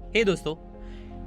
हे दोस्तों,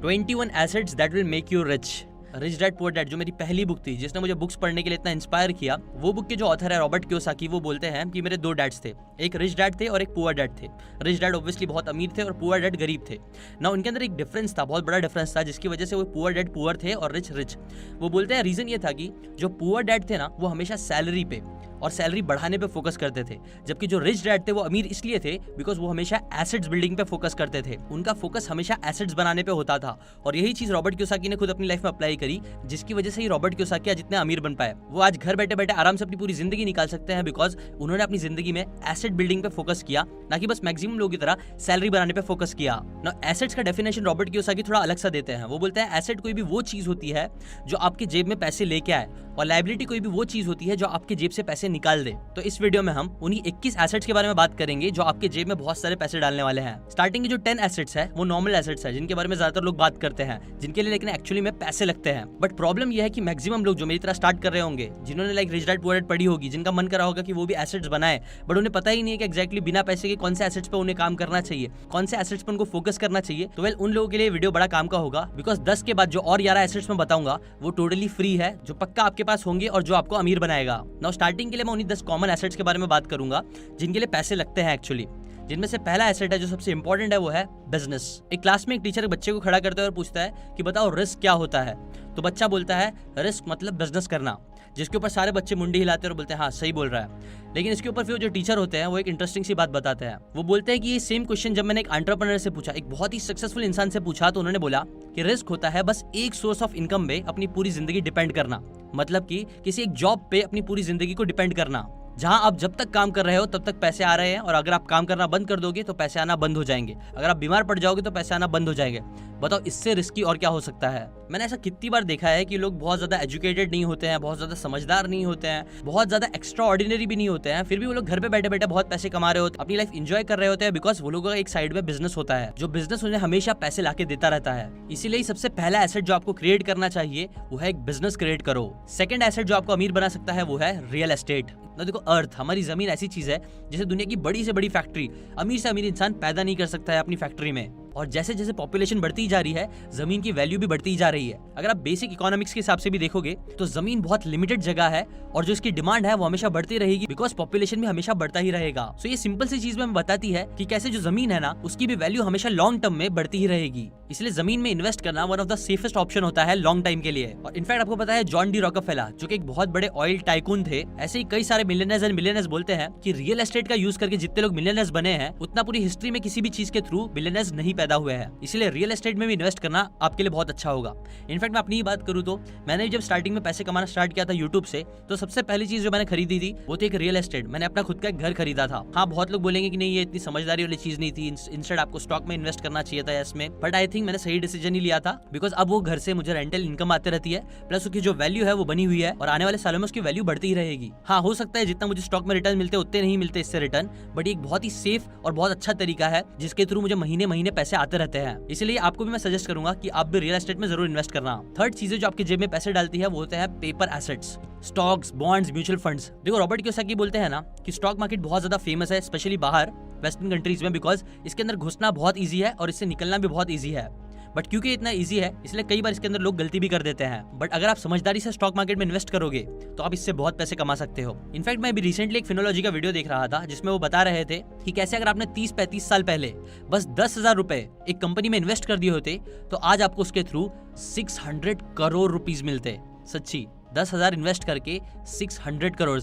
21 assets that will make you rich dad poor dad जो मेरी पहली बुक थी, जिसने मुझे बुक्स पढ़ने के लिए इतना इंस्पायर किया, वो बुक के जो ऑथर है रॉबर्ट कियोसाकी, वो बोलते हैं कि मेरे दो डैड्स थे, एक रिच डैड थे और एक पुअर डैड थे। रिच डैड ऑब्वियसली बहुत अमीर थे और पुअर डैड गरीब थे ना। उनके अंदर एक डिफरेंस था, बहुत बड़ा डिफरेंस था, जिसकी वजह से वो पुअर डैड पुअर थे और रिच। वो बोलते हैं रीजन ये था कि जो पुअर डैड थे ना, वो हमेशा सैलरी पे और सैलरी बढ़ाने पे फोकस करते थे, जबकि जो रिच डैड थे वो अमीर इसलिए थे बिकॉज वो हमेशा एसेट्स बिल्डिंग पे फोकस करते थे। उनका फोकस हमेशा एसेट्स बनाने पे होता था और यही चीज रॉबर्ट कियोसाकी ने खुद अपनी लाइफ में अप्लाई करी, जिसकी वजह से ही रॉबर्ट कियोसाकी आज इतने अमीर बन पाए। वो आज घर बैठे बैठे आराम से अपनी पूरी जिंदगी निकाल सकते हैं बिकॉज उन्होंने अपनी जिंदगी में एसेट बिल्डिंग पे फोकस किया, ना कि बस मैक्सिमम लोगों की तरह सैलरी बनाने पे फोकस किया ना। एसेट्स का डेफिनेशन रॉबर्ट कियोसाकी थोड़ा अलग सा देते हैं। वो बोलते हैं एसेट कोई भी वो चीज होती है जो आपके जेब में पैसे लेके आए और लायबिलिटी कोई भी वो चीज होती है जो आपके जेब से पैसे निकाल दे। तो इस वीडियो में हम उन्हीं 21 एसेट्स के बारे में बात करेंगे जो आपके जेब में बहुत सारे पैसे डालने वाले हैं। स्टार्टिंग के जो 10 एसेट्स है वो नॉर्मल एसेट्स है, जिनके बारे में ज्यादातर लोग बात करते हैं, जिनके लिए लेकिन एक्चुअली में पैसे लगते हैं। बट प्रॉब्लम यह है कि मैक्सिमम लोग जो मेरी तरह स्टार्ट कर रहे होंगे, जिन्होंने like rich dad poor dad पढ़ी होगी, जिनका मन करा होगा कि वो भी एसेट्स बनाए, बट उन्हें पता ही नहीं है कि एक्जैक्टली बिना पैसे के कौन से एसेट्स पे उन्हें काम करना चाहिए, कौन से एसेट्स पे उनको फोकस करना चाहिए। तो वेल, उन लोगों के लिए वीडियो बड़ा काम का होगा बिकॉज 10 के बाद जो और 11 एसेट्स में बताऊंगा वो टोटली फ्री है, जो पक्का आपके पास होंगे और जो आपको अमीर बनाएगा। नाउ स्टार्टिंग के लिए मैं उन्हीं 10 कॉमन एसेट्स के बारे में बात करूंगा जिनके लिए पैसे लगते हैं एक्चुअली। जिनमें से पहला एसेट है जो सबसे इंपॉर्टेंट है, वो है बिजनेस। एक क्लास में एक टीचर बच्चे को खड़ा करता है और पूछता है कि बताओ रिस्क क्या होता है। तो बच्चा बोलता है रिस्क मतलब बिजनेस करना, जिसके ऊपर सारे बच्चे मुंडी हिलाते हैं और बोलते हैं हाँ सही बोल रहा है। लेकिन इसके ऊपर फिर जो टीचर होते हैं वो एक इंटरेस्टिंग सी बात बताते हैं। वो बोलते हैं कि ये सेम क्वेश्चन जब मैंने एक एंटरप्रेन्योर से पूछा, एक बहुत ही सक्सेसफुल इंसान से पूछा, तो उन्होंने बोला कि रिस्क होता है बस एक सोर्स ऑफ इनकम पे अपनी पूरी जिंदगी डिपेंड करना, मतलब कि किसी एक जॉब पे अपनी पूरी जिंदगी को डिपेंड करना, जहां आप जब तक काम कर रहे हो तब तक पैसे आ रहे हैं और अगर आप काम करना बंद कर दोगे तो पैसे आना बंद हो जाएंगे। अगर आप बीमार पड़ जाओगे तो पैसे आना बंद हो जाएंगे। बताओ इससे रिस्की और क्या हो सकता है। मैंने ऐसा कितनी बार देखा है कि लोग बहुत ज्यादा एजुकेटेड नहीं होते हैं, बहुत ज्यादा समझदार नहीं होते हैं, बहुत ज्यादा एक्स्ट्रा ऑर्डिनरी भी नहीं होते हैं, फिर भी वो लोग घर पे बैठे बैठे बहुत पैसे कमा रहे होते हैं, अपनी लाइफ एंजॉय कर रहे होते हैं बिकॉज वो लोगों का एक साइड में बिजनेस होता है, जो बिजनेस उन्हें हमेशा पैसे लाके देता रहता है। इसीलिए सबसे पहला एसेट जो आपको क्रिएट करना चाहिए वो है एक बिजनेस क्रिएट करो। सेकंड एसेट जो आपको अमीर बना सकता है वो है रियल एस्टेट। ना देखो, अर्थ, हमारी जमीन ऐसी चीज है जिसे दुनिया की बड़ी से बड़ी फैक्ट्री अमीर से अमीर इंसान पैदा नहीं कर सकता है अपनी फैक्ट्री में। और जैसे जैसे पॉपुलेशन बढ़ती जा रही है, जमीन की वैल्यू भी बढ़ती जा रही है। अगर आप बेसिक इकोनॉमिक्स के हिसाब से भी देखोगे तो जमीन बहुत लिमिटेड जगह है और जो इसकी डिमांड है वो हमेशा बढ़ती रहेगी बिकॉज पॉपुलेशन भी हमेशा बढ़ता ही रहेगा। सो ये सिंपल सी चीज में बताती है कि कैसे जो जमीन है ना, उसकी भी वैल्यू हमेशा लॉन्ग टर्म में बढ़ती ही रहेगी। इसलिए जमीन में इन्वेस्ट करना one of the safest option होता है लॉन्ग टाइम के लिए। और इनफैक्ट आपको पता है जॉन डी रॉकफेलर, जो कि एक बहुत बड़े ऑयल टाइकून थे, ऐसे ही कई सारे मिलियनेयर्स एंड मिलियनेयर्स बोलते हैं कि रियल एस्टेट का यूज करके जितने लोग मिलियनेयर्स बने हैं, उतना पूरी हिस्ट्री में किसी भी चीज के थ्रू मिलियनेयर्स नहीं पैदा हुए हैं। इसलिए रियल एस्टेट में भी इन्वेस्ट करना आपके लिए बहुत अच्छा होगा। इनफैक्ट मैं अपनी ही बात करूं तो मैंने जब स्टार्टिंग में पैसे कमाना स्टार्ट किया था यूट्यूब से, तो सबसे पहली चीज जो मैंने खरीदी थी वो थी एक रियल एस्टेट। मैंने अपना खुद का एक घर खरीदा था। हाँ, बहुत लोग बोलेंगे कि नहीं ये इतनी समझदारी वाली चीज नहीं थी, इंस्टेड आपको स्टॉक में इन्वेस्ट करना चाहिए था इसमें, बट आई थिंक मैंने सही डिसीजन ही लिया था बिकॉज अब वो घर से मुझे रेंटल इनकम आती रहती है, प्लस उसकी जो वैल्यू है वो बनी हुई है और आने वाले सालों में उसकी वैल्यू बढ़ती ही रहेगी। हाँ, हो सकता है जितना मुझे स्टॉक में रिटर्न मिलते उतने नहीं मिलते इससे रिटर्न, बट एक बहुत ही सेफ और बहुत अच्छा तरीका है जिसके थ्रू मुझे महीने महीने पैसे आते रहते हैं। इसलिए आपको भी मैं सजेस्ट करूंगा कि आप भी रियल एस्टेट में जरूर इन्वेस्ट करना। थर्ड चीजें जो आपके जेब में पैसे डालती है वो होते हैं paper assets, stocks, bonds, mutual funds. देखो, रॉबर्ट कियोसाकी बोलते हैं ना कि स्टॉक मार्केट बहुत ज्यादा फेमस है, स्पेशली बाहर वेस्टर्न कंट्रीज में, बिकॉज इसके अंदर घुसना बहुत ईजी है और इससे निकलना भी बहुत ईजी है। बट क्योंकि इतना इजी है इसलिए कई बार इसके अंदर लोग गलती भी कर देते हैं। बट अगर आप समझदारी से स्टॉक मार्केट में इन्वेस्ट करोगे तो आप इससे बहुत पैसे कमा सकते हो। इनफैक्ट मैं अभी रिसेंटली एक फिनोलॉजी का वीडियो देख रहा था जिसमें वो बता रहे थे कि कैसे अगर आपने 30-35 साल पहले बस 10,000 रुपए एक कंपनी में इन्वेस्ट कर दिए होते तो आज आपको उसके थ्रू 600 करोड़ रुपीज मिलते। सच्ची, 10,000 इन्वेस्ट करके 600 करोड़,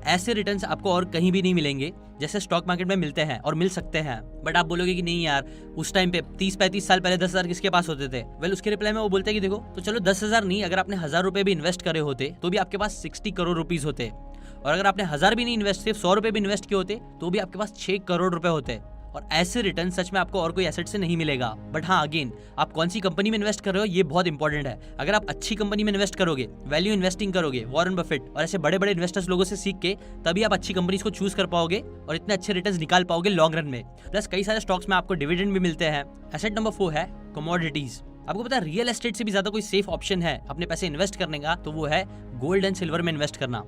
ऐसे रिटर्न्स आपको और कहीं भी नहीं मिलेंगे जैसे स्टॉक मार्केट में मिलते हैं और मिल सकते हैं। बट आप बोलोगे कि नहीं यार, उस टाइम पे 30-35 साल पहले 10,000 किसके पास होते थे? वेल, उसके रिप्लाई में वो बोलते हैं कि देखो, तो चलो 10,000 नहीं, अगर आपने 1,000 रुपए भी इन्वेस्ट करे होते तो भी आपके पास 60 करोड़ रुपीज होते, और अगर आपने 1,000 भी नहीं इन्वेस्ट, सिर्फ 100 रुपए भी इन्वेस्ट किए होते तो भी आपके पास 6 करोड़ रुपए होते। और ऐसे रिटर्न सच में आपको और कोई एसेट से नहीं मिलेगा। बट हाँ, अगेन, आप कौन सी कंपनी में इन्वेस्ट कर रहे हो ये बहुत इंपॉर्टेंट है। अगर आप अच्छी कंपनी में इन्वेस्ट करोगे, वैल्यू इन्वेस्टिंग करोगे, वॉरेन बफेट और ऐसे बड़े बड़े इन्वेस्टर्स लोगों से सीख के, तभी आप अच्छी कंपनीज को चूज कर पाओगे और इतने अच्छे रिटर्न्स निकाल पाओगे लॉन्ग रन में। प्लस कई सारे स्टॉक्स में आपको डिविडेंड भी मिलते हैं। एसेट नंबर 4 है कमोडिटीज। आपको पता है रियल एस्टेट से भी ज्यादा कोई सेफ ऑप्शन है अपने पैसे इन्वेस्ट करने का, तो वो है गोल्ड एंड सिल्वर में इन्वेस्ट करना।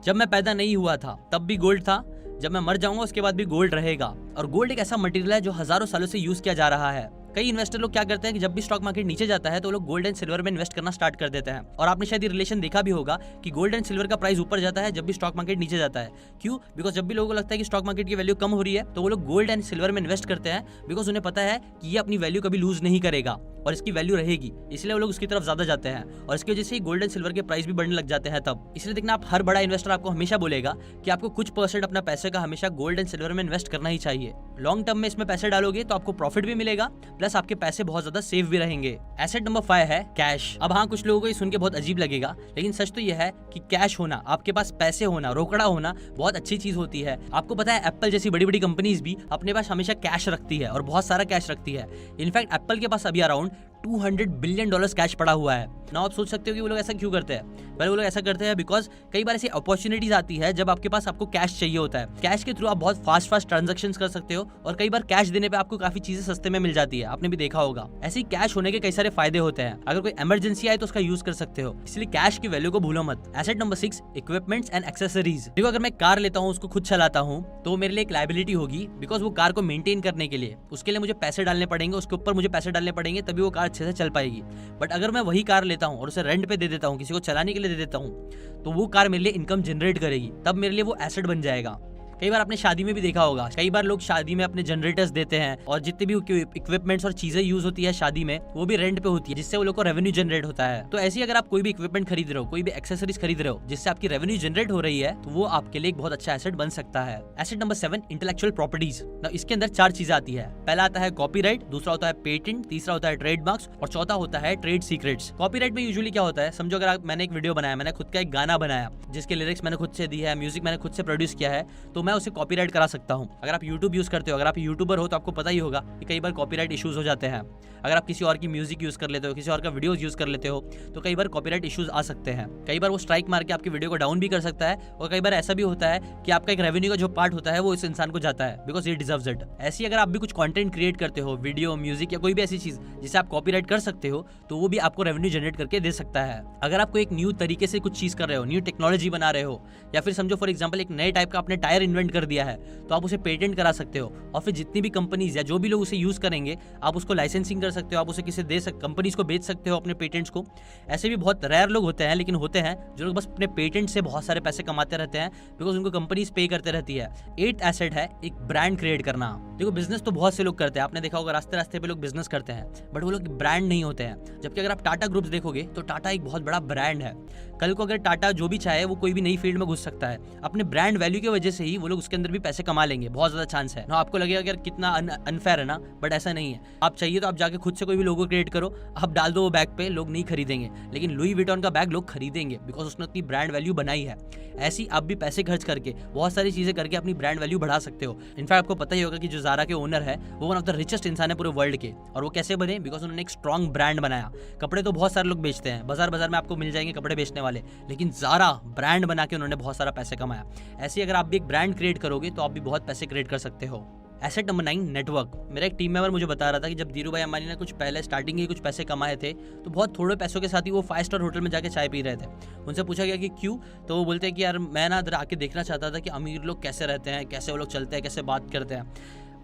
जब मैं पैदा नहीं हुआ था तब भी गोल्ड था, जब मैं मर जाऊंगा उसके बाद भी गोल्ड रहेगा। और गोल्ड एक ऐसा मटेरियल है जो हजारों सालों से यूज किया जा रहा है कई इन्वेस्टर लोग क्या करते हैं कि जब भी स्टॉक मार्केट नीचे जाता है तो लोग गोल्ड एंड सिल्वर में इन्वेस्ट करना स्टार्ट कर देते हैं। और आपने शायद ये रिलेशन देखा भी होगा कि गोल्ड एंड सिल्वर का प्राइस ऊपर जाता है जब भी स्टॉक मार्केट नीचे जाता है। क्यों? बिकॉज जब भी लोगों को लगता है कि स्टॉक मार्केट की वैल्यू कम हो रही है तो वो लोग गोल्ड एंड सिल्वर में इन्वेस्ट करते हैं, बिकॉज उन्हें पता है कि ये अपनी वैल्यू कभी लूज नहीं करेगा और इसकी वैल्यू रहेगी, इसलिए वो लोग उसकी तरफ ज्यादा जाते हैं और इसकी वजह से गोल्ड एंड सिल्वर के प्राइस भी बढ़ने लग जाते हैं तब। इसलिए देखना, आप हर बड़ा इन्वेस्टर आपको हमेशा बोलेगा कि आपको कुछ परसेंट अपना पैसे का हमेशा गोल्ड एंड सिल्वर में इन्वेस्ट करना ही चाहिए। लॉन्ग टर्म में इसमें पैसे डालोगे तो आपको प्रॉफिट भी मिलेगा, प्लस आपके पैसे बहुत ज्यादा सेफ भी रहेंगे। एसेट नंबर 5 है कैश। अब हाँ, कुछ लोगों को ये सुन के बहुत अजीब लगेगा, लेकिन सच तो यह है कि कैश होना, आपके पास पैसे होना, रोकड़ा होना बहुत अच्छी चीज होती है। आपको पता है एप्पल जैसी बड़ी बड़ी कंपनीज भी अपने पास हमेशा कैश रखती है और बहुत सारा कैश रखती है। इनफैक्ट एप्पल के पास अभी अराउंड $200 बिलियन कैश पड़ा हुआ है ना। आप सोच सकते हो कि वो लोग ऐसा क्यों करते हैं। पर वो लोग ऐसा करते हैं बिकॉज कई बार ऐसी अपॉर्चुनिटीज आती है जब आपके पास आपको कैश चाहिए होता है। कैश के थ्रू आप बहुत फास्ट ट्रांजैक्शंस कर सकते हो और कई बार कैश देने पे आपको काफी चीजें सस्ते में मिल जाती है, आपने भी देखा होगा। ऐसे ही कैश होने के कई सारे फायदे होते हैं। अगर कोई इमरजेंसी आए तो उसका यूज कर सकते हो, इसलिए कैश की वैल्यू को भूलो मत। Asset number 6, equipments and accessories. देखो, अगर मैं कार लेता हूँ, उसको खुद चलाता हूँ, तो मेरे लिए एक लायबिलिटी होगी, बिकॉज वो कार को मेंटेन करने के लिए उसके लिए मुझे पैसे डालने पड़ेंगे, उसके ऊपर मुझे पैसे डालने पड़ेंगे, तभी वो कार अच्छे से चल पाएगी। बट अगर मैं वही कार लेता हूँ और उसे रेंट पे दे देता हूँ, किसी को चलाने के लिए दे देता हूँ, तो वो कार मेरे लिए इनकम जनरेट करेगी, तब मेरे लिए वो एसेट बन जाएगा। कई बार आपने शादी में भी देखा होगा, कई बार लोग शादी में अपने जनरेटर्स देते हैं और जितने भी इक्विपमेंट्स और चीजें यूज होती है शादी में, वो भी रेंट पे होती है, जिससे वो लोग को रेवेन्यू जनरेट होता है। तो ऐसे ही अगर आप कोई भी इक्विपमेंट खरीद रहे हो, कोई भी एक्सेसरीज खरीद रहे हो जिससे आपकी रेवेन्यू जनरेट हो रही है, तो वो आपके लिए एक बहुत अच्छा एसेट बन सकता है। Asset number 7, intellectual properties. इसके अंदर 4 चीजें आती है। पहला आता है कॉपीराइट, दूसरा होता है पेटेंट, तीसरा होता है ट्रेडमार्क्स और चौथा होता है ट्रेड सीक्रेट्स। कॉपीराइट में यूजुअली क्या होता है, समझो अगर मैंने एक वीडियो बनाया, मैंने खुद का एक गाना बनाया जिसके लिरिक्स मैंने खुद से दी है, म्यूजिक मैंने खुद से प्रोड्यूस किया है, तो मैं उसे कॉपीराइट करा सकता हूं। अगर आप YouTube यूज करते हो, अगर आप यूट्यूबर हो, तो आपको पता ही होगा कि कई बार कॉपीराइट इश्यूज हो जाते हैं। अगर आप किसी और की म्यूजिक यूज कर लेते हो, किसी और का वीडियोस यूज कर लेते हो, तो कई बार कॉपीराइट इश्यूज आ सकते हैं। कई बार वो स्ट्राइक मार के आपकी वीडियो को डाउन भी कर सकता है और कई बार ऐसा भी होता है कि आपका एक रेवेन्यू का जो पार्ट होता है वो इस इंसान को जाता है, बिकॉज ही डिजर्व्स इट। ऐसी अगर आप भी कुछ कंटेंट क्रिएट करते हो, वीडियो, म्यूजिक या कोई भी ऐसी चीज जिसे आप कॉपीराइट कर सकते हो, तो वो भी आपको रेवेन्यू जनरेट करके दे सकता है। अगर आप कोई एक न्यू तरीके से कुछ चीज कर रहे हो, न्यू टेक्नोलॉजी बना रहे हो, या फिर समझो फॉर एग्जाम्पल एक नए टाइप का आपने टायर इन्वेंट कर दिया है, तो आप उसे पेटेंट करा सकते हो और फिर जितनी भी कंपनीज या जो भी लोग उसे यूज करेंगे, आप उसको लाइसेंसिंग कर सकते हो, आप उसे किसी कंपनीज को बेच सकते हो अपने पेटेंट्स को। ऐसे भी बहुत रेयर लोग होते हैं, लेकिन होते हैं जो लोग बस अपने पेटेंट से बहुत सारे पैसे कमाते रहते हैं, बिकॉज उनको कंपनीज पे करते रहती है। 8th एसेट है एक ब्रांड क्रिएट करना। देखो, बिजनेस तो बहुत से लोग करते हैं, आपने देखा होगा रास्ते रास्ते पे लोग बिजनेस करते हैं, बट वो लोग ब्रांड नहीं होते हैं। जबकि अगर आप टाटा ग्रुप्स देखोगे तो टाटा एक बहुत बड़ा ब्रांड है। कल को अगर टाटा जो भी चाहे वो कोई भी नई फील्ड में घुस सकता है, अपने ब्रांड वैल्यू की वजह से ही वो लोग उसके अंदर भी पैसे कमा लेंगे, बहुत ज्यादा चांस है ना। आपको लगेगा कि कितना अनफेयर है ना, बट ऐसा नहीं है। आप चाहिए तो आप जाके खुद से कोई भी लोगो क्रिएट करो, आप डाल दो वो बैग पे, लोग नहीं खरीदेंगे, लेकिन लुई विटॉन का बैग लोग खरीदेंगे, बिकॉज उसने अपनी ब्रांड वैल्यू बनाई है। ऐसी आप भी पैसे खर्च करके बहुत सारी चीजें करके अपनी ब्रांड वैल्यू बढ़ा सकते हो। इनफैक्ट आपको पता ही होगा कि जो ज़ारा के ओनर है वो वन ऑफ द रिचेस्ट इंसान है पूरे वर्ल्ड के, और वो कैसे बने, बिकॉज उन्होंने एक स्ट्रॉन्ग ब्रांड बनाया। कपड़े तो बहुत सारे लोग बेचते हैं, बाजार में आपको मिल जाएंगे कपड़े बेचने वाले, लेकिन ज़ारा ब्रांड बना के उन्होंने बहुत सारा पैसे कमाया। ऐसे अगर आप भी एक ब्रांड क्रिएट करोगे तो आप भी बहुत पैसे क्रिएट कर सकते हो। Asset number 9, network. मेरा एक टीम मेंबर मुझे बता रहा था कि जब धीरू भाई अंबानी ने कुछ पहले स्टार्टिंग के कुछ पैसे कमाए थे, तो बहुत थोड़े पैसों के साथ ही वो 5 स्टार होटल में जाके चाय पी रहे थे। उनसे पूछा गया कि क्यों, तो वो बोलते हैं कि यार मैं ना इधर आके देखना चाहता था कि अमीर लोग कैसे रहते हैं, कैसे वो लोग चलते हैं, कैसे बात करते हैं।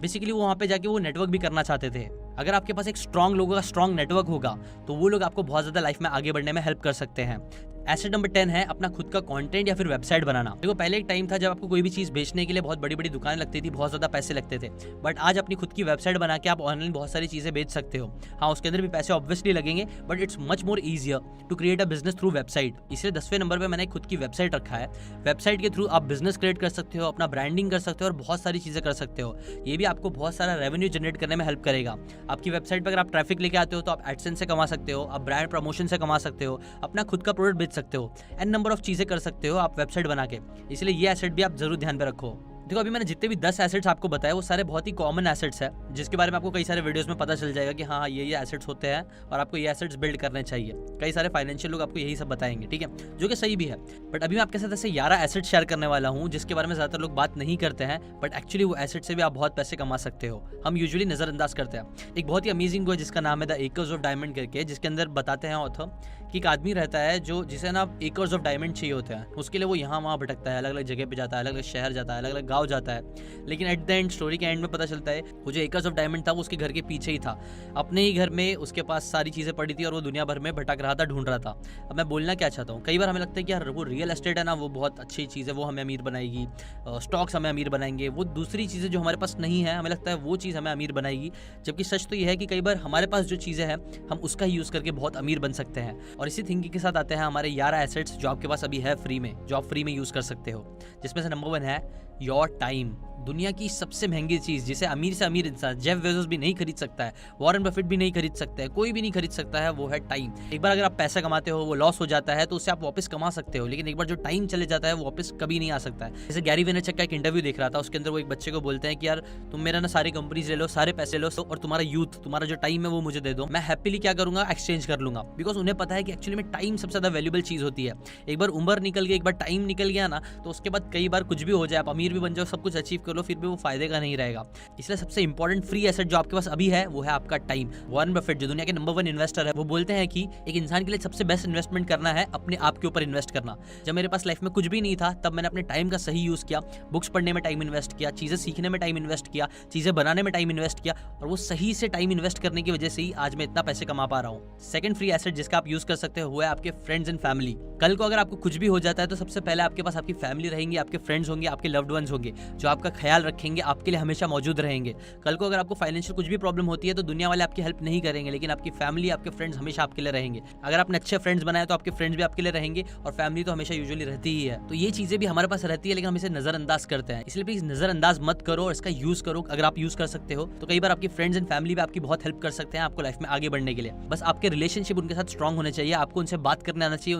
बेसिकली वो वहाँ पे जाके वो नेटवर्क भी करना चाहते थे। अगर आपके पास एक स्ट्रॉन्ग लोगों का स्ट्रॉन्ग नेटवर्क होगा तो वो लोग आपको बहुत ज़्यादा लाइफ में आगे बढ़ने में हेल्प कर सकते हैं। एसेट नंबर 10 है अपना खुद का कंटेंट या फिर वेबसाइट बनाना। देखो, पहले एक टाइम था जब आपको कोई भी चीज बेचने के लिए बहुत बड़ी बड़ी दुकानें लगती थी, बहुत ज्यादा पैसे लगते थे, बट आज अपनी खुद की वेबसाइट बना के आप ऑनलाइन बहुत सारी चीजें बेच सकते हो। हाँ, उसके अंदर भी पैसे ऑब्वियसली लगेंगे, but it's much more easier to create a business through website. इसलिए 10वें नंबर पर मैंने खुद की वेबसाइट रखा है। वेबसाइट के थ्रू आप बिजनेस क्रिएट कर सकते हो, अपना ब्रांडिंग कर सकते हो और बहुत सारी चीजें कर सकते हो। ये भी आपको बहुत सारा रेवेन्यू जनरेट करने में हेल्प करेगा। आपकी वेबसाइट पर अगर आप ट्रैफिक लेके आते हो तो आप एडसेंस से कमा सकते हो, आप ब्रांड प्रमोशन से कमा सकते हो, अपना खुद का प्रोडक्ट बेच सकते हो, नंबर ऑफ चीजें कर सकते हो आप वेबसाइट बना के। इसलिए ये एसेट भी आप जरूर ध्यान पे रखो। देखो, अभी मैंने जितने भी 10 एसेट्स आपको बताए वो सारे बहुत ही कॉमन एसेट्स हैं, जिसके बारे में आपको कई सारे वीडियोस में पता चल जाएगा कि हाँ ये एसेट्स होते हैं और आपको ये एसेट्स बिल्ड करने चाहिए। कई सारे फाइनेंशियल लोग आपको यही सब बताएंगे, ठीक है, जो कि सही भी है। बट अभी मैं आपके साथ ऐसे 11 एसेट्स शेयर करने वाला हूँ जिसके बारे में ज्यादातर लोग बात नहीं करते हैं, बट एक्चुअली वो एसेट से भी आप बहुत पैसे कमा सकते हो। हम यूजुअली नजरअंदाज करते हैं। एक बहुत ही अमेजिंग है जिसका नाम है द एकर्स ऑफ डायमंड करके, जिसके अंदर बताते हैं ऑथर कि एक आदमी रहता है जो जिसे ना एकर्स ऑफ डायमंड चाहिए होते हैं, उसके लिए वो यहाँ वहाँ भटकता है, अलग अलग जगह पे जाता है, अलग अलग शहर जाता है, अलग अलग गाँव जाता है, लेकिन एट द एंड स्टोरी के एंड में पता चलता है वो जो एकर्स ऑफ डायमंड था वो उसके घर के पीछे ही था, अपने ही घर में उसके पास सारी चीज़ें पड़ी थी और वो दुनिया भर में भटक रहा था, ढूंढ रहा था। अब मैं बोलना क्या चाहता हूँ, कई बार हमें लगता है कि यार वो रियल एस्टेट है ना, वो बहुत अच्छी चीज़ है, वो हमें अमीर बनाएगी, स्टॉक्स हमें अमीर बनाएंगे, वो दूसरी चीज़ें जो हमारे पास नहीं है हमें लगता है वो चीज़ हमें अमीर बनाएगी, जबकि सच तो ये है कि कई बार हमारे पास जो चीज़ें हैं हम उसका ही यूज़ करके बहुत अमीर बन सकते हैं। और इसी थिंकिंग के साथ आते हैं हमारे 11 एसेट्स जो आपके पास अभी है फ्री में, जो आप फ्री में यूज़ कर सकते हो, जिसमें से नंबर 1 है योर टाइम। दुनिया की सबसे महंगी चीज़ जिसे अमीर से अमीर इंसान जेफ बेजोस भी नहीं खरीद सकता है, वॉरेन बफेट भी नहीं खरीद सकता है, कोई भी नहीं खरीद सकता है, वो है टाइम। एक बार अगर आप पैसा कमाते हो वो लॉस हो जाता है तो उससे आप वापस कमा सकते हो, लेकिन एक बार जो टाइम चले जाता है वो वापस कभी नहीं आ सकता है। जैसे गैरी वेनरचक का एक इंटरव्यू देख रहा था, उसके अंदर वो एक बच्चे को बोलते हैं कि यार तुम मेरा ना सारी कंपनीज ले लो, सारे पैसे लो और तुम्हारा यूथ, तुम्हारा जो टाइम है वो मुझे दे दो, मैं हैप्पीली क्या करूंगा, एक्सचेंज कर लूंगा। बिकॉज उन्हें पता है कि एक्चुअली में टाइम सबसे ज्यादा वैल्यूबल चीज होती है। एक बार उम्र निकल गई, एक बार टाइम निकल गया ना, तो उसके बाद कई बार कुछ भी हो जाए, आप अमीर भी बन जाओ, सब कुछ अचीव कर लो, फिर भी वो फायदे का नहीं रहेगा। इसलिए सबसे इंपॉर्टेंट फ्री एसेट जो आपके पास अभी है वो है आपका टाइम। वॉरेन बफेट जो दुनिया के नंबर 1 इन्वेस्टर है, वो बोलते हैं कि एक इंसान के लिए सबसे बेस्ट इन्वेस्टमेंट करना है अपने आप के ऊपर इन्वेस्ट करना। जब मेरे पास लाइफ में कुछ भी नहीं था तब मैंने अपने टाइम का सही यूज किया, बुक्स पढ़ने में टाइम इन्वेस्ट किया, चीजें सीखने में टाइम इन्वेस्ट किया, चीजें बनाने में टाइम इन्वेस्ट किया, और वो सही से टाइम इन्वेस्ट करने की वजह से ही आज मैं इतना पैसे कमा पा रहा हूँ। सेकंड फ्री एसेट जिसका आप यूज कर सकते हो वो है आपके फ्रेंड्स एंड फैमिली। कल को अगर आपको कुछ भी हो जाता है तो सबसे पहले आपके पास आपकी फैमिली रहेंगी, आपके फ्रेंड्स होंगे, आपके लव्ड वंस होंगे जो आपका ख्याल रखेंगे, आपके लिए हमेशा मौजूद रहेंगे। कल को अगर आपको फाइनेंशियल कुछ भी प्रॉब्लम होती है तो दुनिया वाले आपकी हेल्प नहीं करेंगे, लेकिन आपकी फैमिली, आपके फ्रेंड्स हमेशा आपके लिए रहेंगे। अगर आपने अच्छे फ्रेंड्स बनाए तो आपके फ्रेंड्स भी आपके लिए रहेंगे, और फैमिली तो हमेशा यूजुअली रहती ही है। तो ये चीजें भी हमारे पास रहती है, लेकिन हम इसे नजरअंदाज करते हैं। इसलिए प्लीज नजरअंदाज मत करो और इसका यूज करो। अगर आप यूज कर सकते हो तो कई बार आपकी फ्रेंड्स एंड फैमिली भी आपकी बहुत हेल्प कर सकते हैं आपको लाइफ में आगे बढ़ने के लिए। बस आपके रिलेशनशिप उनके साथ स्ट्रांग होने चाहिए, आपको उनसे बात करने आना चाहिए,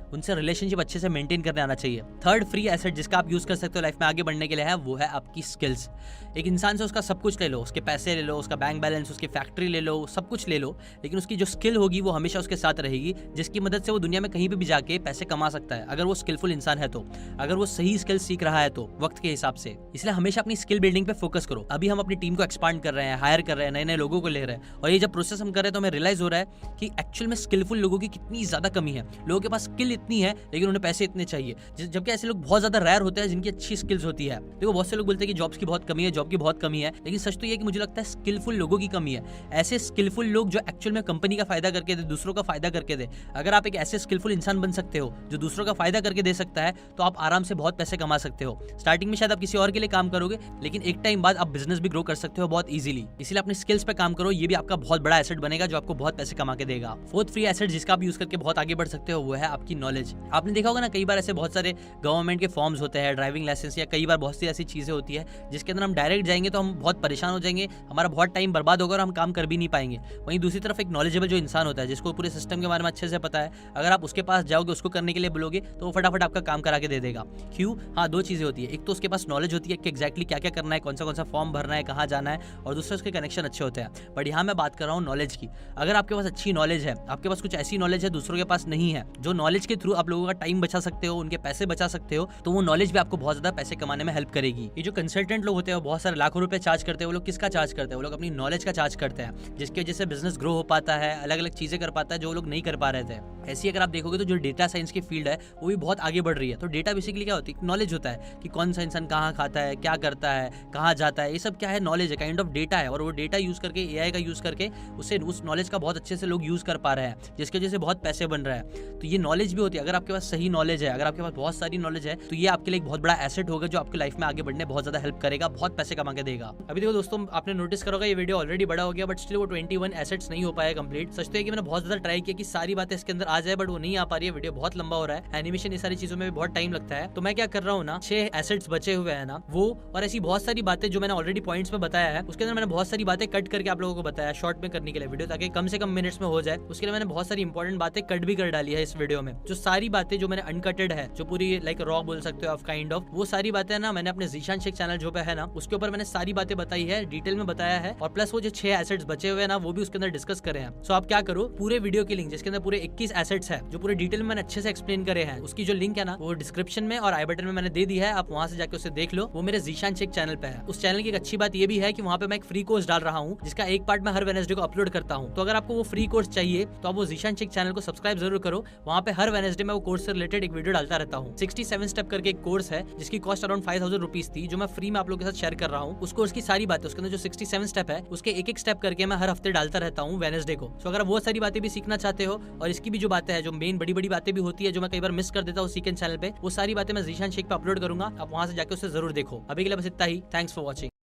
उनसे रिलेशनशिप अच्छे से मेंटेन करने आना चाहिए। थर्ड फ्री एसेट जिसका आप यूज कर सकते हो लाइफ में आगे बढ़ने के लिए है वो है आपकी स्किल्स। एक इंसान से उसका सब कुछ ले लो, उसके पैसे ले लो, उसका बैंक बैलेंस, उसकी फैक्ट्री ले लो, सब कुछ ले लो, लेकिन उसकी जो स्किल होगी वो हमेशा उसके साथ रहेगी, जिसकी मदद से वो दुनिया में कहीं पे भी जाके पैसे कमा सकता है अगर वो स्किलफुल इंसान है तो, अगर वो सही स्किल सीख रहा है तो वक्त के हिसाब से। इसलिए हमेशा अपनी स्किल बिल्डिंग पे फोकस करो। अभी हम अपनी टीम को एक्सपांड कर रहे हैं, हायर कर रहे हैं, नए नए लोगों को ले रहे हैं, और ये जब प्रोसेस हम कर रहे हैं तो हमें रियलाइज हो रहा है कि एक्चुअल में स्किलफुल लोगों की कितनी ज्यादा कमी है। लोगों के पास स्किल इतनी है लेकिन उन्हें पैसे इतने चाहिए, जबकि ऐसे लोग बहुत ज्यादा रेयर होते हैं जिनकी अच्छी स्किल्स होती है। देखो बहुत से लोग बोलते हैं कि जॉब्स की बहुत कमी है, जॉब की बहुत कमी है, लेकिन सच तो ये है कि मुझे लगता है स्किलफुल लोगों की कमी है। ऐसे स्किलफुल लोग जो एक्चुअल में कंपनी का फायदा करके दे, दूसरों का फायदा करके दे। अगर आप एक ऐसे स्किलफुल इंसान बन सकते हो जो दूसरों का फायदा करके दे सकता है तो आप आराम से बहुत पैसे कमा सकते हो। स्टार्टिंग में शायद आप किसी और के लिए काम करोगे, लेकिन एक टाइम बाद आप बिजनेस भी ग्रो कर सकते हो बहुत इजीली। इसलिए अपने स्किल्स पे काम करो, ये भी आपका बहुत बड़ा एसेट बनेगा जो आपको बहुत पैसे कमा के देगा। फोर्थ फ्री एसेट जिसका आप यूज करके बहुत आगे बढ़ सकते हो वो है आपकी नॉलेज। आपने देखा होगा ना, कई बार ऐसे बहुत सारे गवर्नमेंट के फॉर्म्स होते हैं, ड्राइविंग लाइसेंस, या कई बार बहुत सी ऐसी चीजें होती है जिसके अंदर हम डायरेक्ट जाएंगे तो हम बहुत परेशान हो जाएंगे, हमारा बहुत टाइम बर्बाद होगा और हम काम कर भी नहीं पाएंगे। वहीं दूसरी तरफ एक नॉलेजेबल जो इंसान होता है जिसको पूरे सिस्टम के बारे में अच्छे से पता है, अगर आप उसके पास जाओगे, उसको करने के लिए बोलोगे तो वो फटाफट आपका काम करा के दे देगा। क्यों? हाँ, दो चीजें होती है, एक तो उसके पास नॉलेज होती है कि एक्जैक्टली क्या क्या करना है, कौन सा फॉर्म भरना है, कहाँ जाना है, और दूसरे उसके कनेक्शन अच्छे होते हैं। बट यहाँ मैं बात कर रहा हूँ नॉलेज की। अगर आपके पास अच्छी नॉलेज है, आपके पास कुछ ऐसी नॉलेज है दूसरों के पास नहीं है, जो नॉलेज के थ्रू आप लोगों का टाइम बचा सकते हो, उनके पैसे बचा सकते हो, तो वो नॉलेज भी आपको बहुत ज्यादा पैसे कमाने में हेल्प करेगी। ये जो कंसल्टेंट लोग होते हैं बहुत सारे लाखों रुपए चार्ज करते हैं, वो लोग किसका चार्ज करते हैं? वो लोग अपनी नॉलेज का चार्ज करते हैं, जिसकी वजह से बिजनेस ग्रो हो पाता है, अलग अलग चीजें कर पाता है जो लोग नहीं कर पा रहे थे। ऐसी अगर आप देखोगे तो जो डेटा साइंस की फील्ड है वो भी बहुत आगे बढ़ रही है। तो डेटा बेसिकली क्या होती है? नॉलेज होता है कि कौन सा इंसान कहाँ खाता है, क्या करता है, कहाँ जाता है, ये सब क्या है? नॉलेज है, काइंड ऑफ डेटा है। और वो डेटा यूज करके, एआई का यूज करके उससे उस नॉलेज का बहुत अच्छे से लोग यूज कर पा रहे हैं, जिसकी वजह से बहुत पैसे बन रहा है। तो ये नॉलेज भी होती है। अगर आपके पास सही नॉलेज है, अगर आपके पास बहुत सारी नॉलेज है, तो ये आपके लिए एक बहुत बड़ा एसेट होगा जो आपकी लाइफ में आगे बढ़ने बहुत ज्यादा हेल्प करेगा, बहुत पैसे कमा के देगा। अभी देखो दोस्तों, आपने नोटिस करोगे ये वीडियो ऑलरेडी बड़ा हो गया, बट स्टिल वो 21 एसेट्स नहीं हो पाया कंप्लीट। सच तो है कि मैंने बहुत ज्यादा ट्राई किया कि सारी बातें इसके अंदर आ जाए, बट वो नहीं आ पा रही है। वीडियो बहुत लंबा हो रहा है, एनिमेशन, ये सारी चीजों में भी बहुत टाइम लगता है। तो मैं क्या कर रहा हूँ ना, 6 एसेट्स बचे हुए हैं ना, वो और ऐसी बहुत सारी बातें जो मैंने ऑलरेडी पॉइंट्स में बताया है, उसके अंदर मैंने बहुत सारी बातें कट करके आप लोगों को बताया शॉर्ट में करने के लिए वीडियो, ताकि कम से कम मिनट्स में हो जाए। उसके लिए मैंने बहुत सारी इंपॉर्टेंट बातें कट भी कर डाली है इस वीडियो में। जो सारी बातें जो मैंने अनकटेड है, जो पूरी लाइक रॉ बोल सकते हो आप, काइंड ऑफ, वो सारी बातें ना मैंने अपने जीशान शेख चैनल जो पे है ना, उसके ऊपर मैंने सारी बातें बताई है, डिटेल में बताया है। और प्लस वो जो 6 एसेट्स बचे हुए हैं ना, वो भी उसके अंदर डिस्कस करे हैं। सो आप क्या करो, पूरे वीडियो की लिंक जिसके अंदर पूरे 21 एसेट्स है जो पूरे डिटेल में मैंने अच्छे से एक्सप्लेन करे हैं, उसकी जो लिंक है ना वो डिस्क्रिप्शन में और आई बटन में मैंने दे दी है, आप वहां से जाके उसे देख लो। वो मेरे जीशान शेख चैनल पे है। उस चैनल की एक अच्छी बात ये भी है कि वहाँ पे मैं एक फ्री कोर्स डाल रहा हूँ जिसका एक पार्ट मैं हर वेडनेसडे को अपलोड करता हूँ। तो अगर आपको वो फ्री कोर्स चाहिए तो आप वो जीशान शेख चैनल को सब्सक्राइब जरूर करो। वहाँ पे हर वेडनेसडे में वो कोर्स से रिलेटेड एक वीडियो डालता रहता हूँ। 67 स्टेप करके एक कोर्स है जिसकी कॉस्ट अराउंड 5000 रुपीज थी, जो मैं फ्री में आप लोगों के साथ शेयर कर रहा हूँ। उस कोर्स की सारी बातें, उसके अंदर जो 67 स्टेप है उसके एक एक स्टेप करके मैं हर हफ्ते डालता रहता हूँ वेडनेसडे को। तो अगर वो सारी बातें भी सीखना चाहते हो और इसकी भी जो बातें हैं, जो मेन बड़ी बड़ी बातें भी होती है जो मैं कई बार मिस कर देता हूँ सीकेंड चैनल पे, वो सारी बातें मैं जीशान शेख पे अपलोड करूंगा। आप वहां से जाकर उसे जरूर देखो। अभी के लिए बस इतना ही। Thanks for watching.